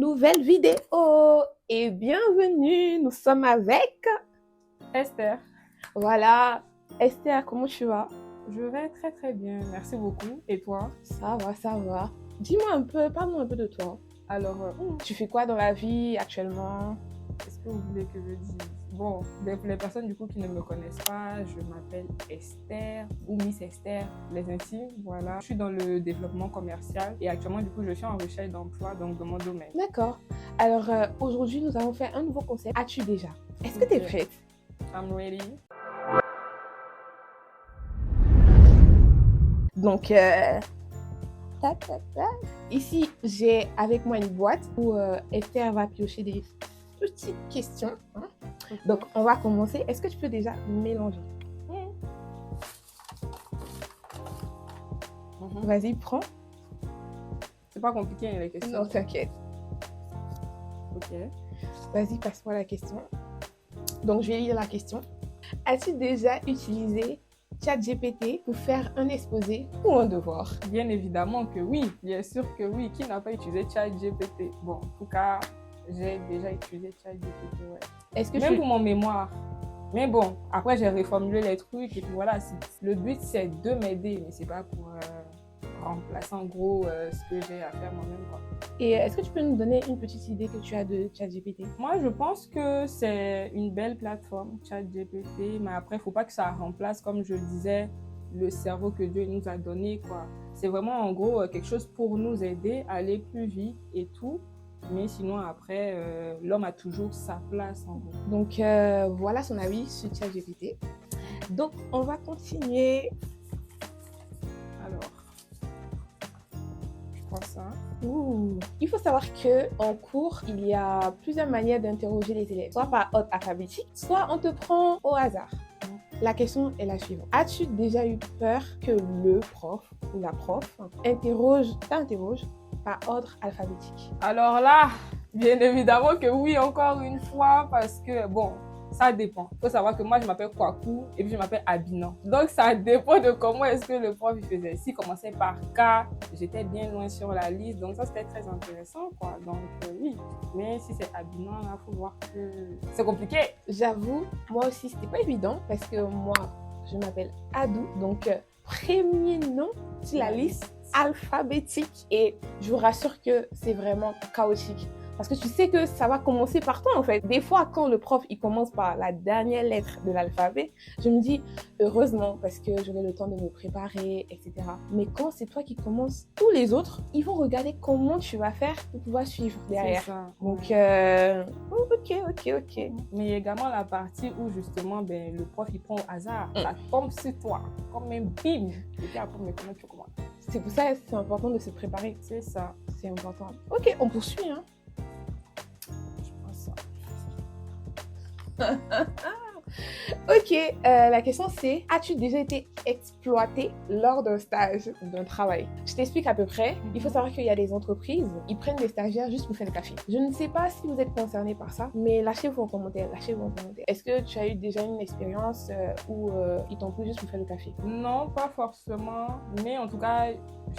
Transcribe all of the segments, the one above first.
nouvelle vidéo et bienvenue, nous sommes avec Esther. Voilà, Esther, comment tu vas? Je vais très très bien, merci beaucoup. Et toi? Ça va. Dis-moi un peu, parle-moi un peu de toi. Alors, Tu fais quoi dans la vie actuellement? est-ce que vous voulez que je dise? Bon, pour les personnes du coup qui ne me connaissent pas, je m'appelle Esther ou Miss Esther, les intimes, voilà. Je suis dans le développement commercial et actuellement du coup je suis en recherche d'emploi donc dans mon domaine. D'accord. Alors aujourd'hui nous allons faire un nouveau concept. As-tu déjà? Est-ce que tu es prête? I'm ready. Donc, ici j'ai avec moi une boîte où Esther va piocher des petites questions. Hein? Okay. Donc on va commencer. Est-ce que tu peux déjà mélanger? Vas-y, prends. C'est pas compliqué les questions. Non, t'inquiète. Ok. Vas-y, passe-moi la question. Donc je vais lire la question. As-tu déjà utilisé ChatGPT pour faire un exposé ou un devoir? Bien évidemment que oui, bien sûr que oui. Qui n'a pas utilisé ChatGPT? Bon, en tout cas, j'ai déjà utilisé ChatGPT, ouais. Est-ce que même pour mon mémoire. Mais bon, après j'ai reformulé les trucs et puis voilà. Le but c'est de m'aider, mais c'est pas pour remplacer en gros ce que j'ai à faire moi-même, quoi. Et est-ce que tu peux nous donner une petite idée que tu as de ChatGPT? Moi, je pense que c'est une belle plateforme, ChatGPT, mais après, il ne faut pas que ça remplace, comme je le disais, le cerveau que Dieu nous a donné, quoi. C'est vraiment, en gros, quelque chose pour nous aider à aller plus vite et tout. Mais sinon, après, l'homme a toujours sa place, en gros. Donc, voilà son avis sur ChatGPT. Donc, on va continuer. Alors, je prends ça. Il faut savoir qu'en cours, il y a plusieurs manières d'interroger les élèves, soit par ordre alphabétique, soit on te prend au hasard. La question est la suivante. As-tu déjà eu peur que le prof ou la prof t'interroge par ordre alphabétique? Alors là, bien évidemment que oui, encore une fois, parce que bon, ça dépend. Il faut savoir que moi, je m'appelle Kwaku et puis je m'appelle Abinan. Donc, ça dépend de comment est-ce que le prof il faisait. S'il commençait par K, j'étais bien loin sur la liste. Donc, ça, c'était très intéressant, quoi. Donc, oui. Mais si c'est Abinan, là, il faut voir que c'est compliqué. J'avoue, moi aussi, c'était pas évident parce que moi, je m'appelle Adou. Donc, premier nom sur la liste alphabétique. Et je vous rassure que c'est vraiment chaotique. Parce que tu sais que ça va commencer par toi, en fait. Des fois, quand le prof, il commence par la dernière lettre de l'alphabet, je me dis, heureusement, parce que j'aurai le temps de me préparer, etc. Mais quand c'est toi qui commences, tous les autres, ils vont regarder comment tu vas faire pour pouvoir suivre derrière. C'est ça. Donc, ok. Mais il y a également la partie où, justement, le prof, il prend au hasard. Ça tombe sur toi, comme un bim. Et puis après, mais comment tu commences? C'est pour ça que c'est important de se préparer. C'est ça. C'est important. Ok, on poursuit, hein. Ok, la question c'est, as-tu déjà été exploité lors d'un stage ou d'un travail? Je t'explique à peu près. Il faut savoir qu'il y a des entreprises, ils prennent des stagiaires juste pour faire le café. Je ne sais pas si vous êtes concerné par ça, mais lâchez-vous en commentaire, Est-ce que tu as eu déjà une expérience où ils t'ont pris juste pour faire le café? Non, pas forcément, mais en tout cas,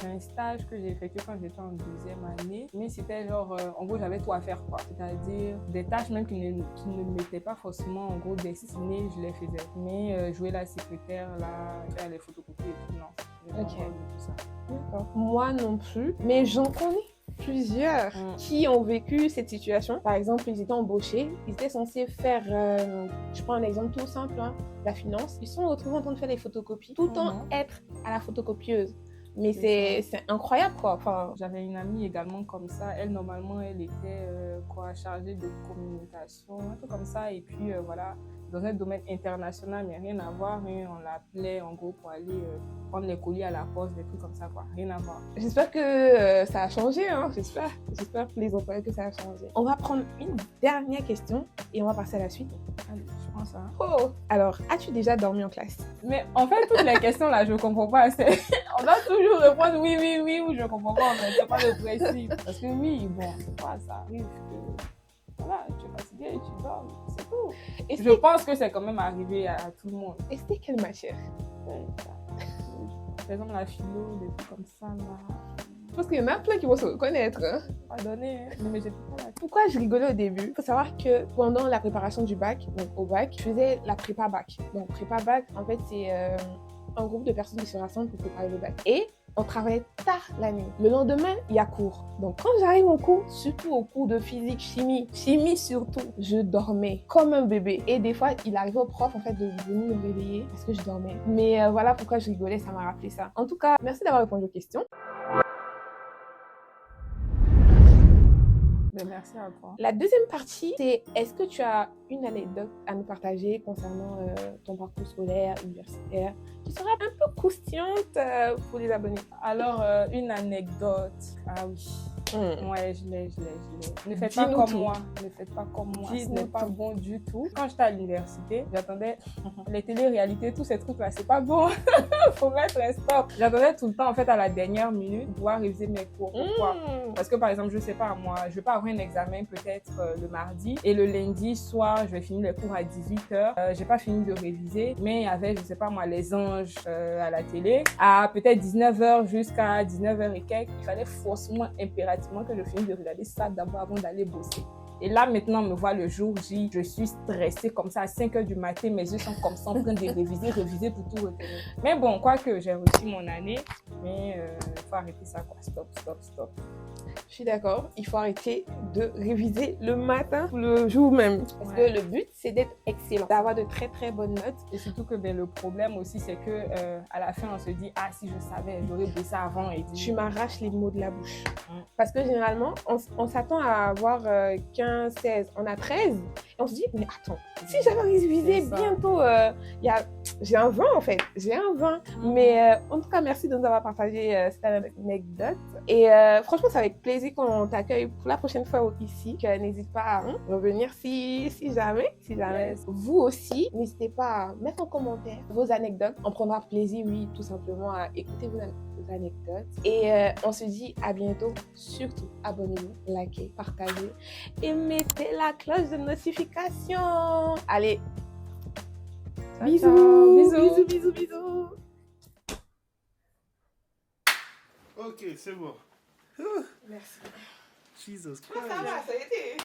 j'ai un stage que j'ai effectué quand j'étais en 2e année, mais c'était genre, en gros, j'avais tout à faire, quoi. C'est-à-dire des tâches même qui ne m'étaient pas forcément, en gros, destinées, je les faisais. Mais jouer la secrétaire, là, faire les photocopies et tout, non. Ok. Tout ça. D'accord. Moi non plus, mais j'en connais plusieurs qui ont vécu cette situation. Par exemple, ils étaient embauchés, ils étaient censés faire, je prends un exemple tout simple, hein, la finance. Ils sont retrouvés en train de faire des photocopies, tout le temps être à la photocopieuse. Mais c'est incroyable, quoi. Enfin, j'avais une amie également comme ça. Elle, normalement, elle était chargée de communication, un peu comme ça. Et puis, voilà, dans un domaine international, mais rien à voir. Hein. On l'appelait, en gros, pour aller prendre les colis à la poste, des trucs comme ça, quoi. Rien à voir. J'espère que ça a changé, hein. J'espère pour les employés que ça a changé. On va prendre une dernière question et on va passer à la suite. Allez, je prends ça. Oh, alors, as-tu déjà dormi en classe? Mais en fait, toutes les questions là, je comprends pas. On doit toujours répondre oui, ou je comprends pas. En fait, c'est pas le principe. Parce que oui, bon, ça arrive que voilà, tu es fatigué, tu dors, c'est tout. Et je pense que c'est quand même arrivé à tout le monde. Et c'était quelle matière? Par exemple, la philo, des trucs comme ça là. Je pense qu'il y en a plein qui vont se reconnaître. Hein. Pardonnez, hein. Non, mais j'étais pas là. Pourquoi je rigolais au début? Il faut savoir que pendant la préparation du bac, donc au bac, je faisais la prépa bac. Donc prépa bac, en fait, c'est un groupe de personnes qui se rassemblent pour préparer le bac. Et on travaillait tard la nuit. Le lendemain, il y a cours. Donc quand j'arrive au cours, surtout au cours de physique, chimie surtout, je dormais comme un bébé. Et des fois, il arrivait au prof en fait de venir me réveiller parce que je dormais. Mais voilà pourquoi je rigolais, ça m'a rappelé ça. En tout cas, merci d'avoir répondu aux questions. Merci à toi. La deuxième partie, c'est est-ce que tu as une anecdote à nous partager concernant ton parcours scolaire, universitaire, qui sera un peu croustillante pour les abonnés? Alors, une anecdote. Ah oui. Ouais, je l'ai. Ne faites pas Dis-nous comme tout. moi. Ne faites pas comme moi. Ce Dis-nous n'est pas tout. bon du tout. Quand j'étais à l'université, j'attendais les télé-réalités, tous ces trucs-là, c'est pas bon. Faut mettre un stop. J'attendais tout le temps, en fait, à la dernière minute, pour pouvoir réviser mes cours. Pourquoi? Parce que, par exemple, je sais pas, moi, je vais pas avoir un examen peut-être le mardi et le lundi soir, je vais finir les cours à 18h. J'ai pas fini de réviser, mais il y avait, je sais pas moi, les anges à la télé. À peut-être 19h jusqu'à 19h et quelques, il fallait forcément, impérativement que je finisse de regarder ça d'abord avant d'aller bosser. Et là, maintenant, me voit le jour J, je suis stressée comme ça à 5h du matin, mes yeux sont comme ça en train de réviser pour tout retenir. Mais bon, quoique j'ai réussi mon année, mais il faut arrêter ça quoi, stop. Je suis d'accord, il faut arrêter de réviser le matin ou le jour même. Parce que le but, c'est d'être excellent, d'avoir de très très bonnes notes. Et surtout que le problème aussi, c'est que à la fin, on se dit, ah, si je savais, j'aurais bossé avant. Et Tu m'arraches les mots de la bouche. Parce que généralement, on s'attend à avoir 15, 16, on a 13. Et on se dit, mais attends, si j'avais révisé bientôt, j'ai un 20 en fait, j'ai un 20. Mais en tout cas, merci de nous avoir partagé cette anecdote. Et franchement, c'est avec plaisir qu'on t'accueille pour la prochaine fois ici. N'hésite pas à revenir si jamais. Yes. Vous aussi, n'hésitez pas à mettre en commentaire vos anecdotes. On prendra plaisir, oui, tout simplement à écouter vos anecdotes. Et on se dit à bientôt. Surtout, abonnez-vous, likez, partagez et mettez la cloche de notification. Allez, bisous. Ok, c'est bon. Merci. Jesus Christ. Ça va, ça a été.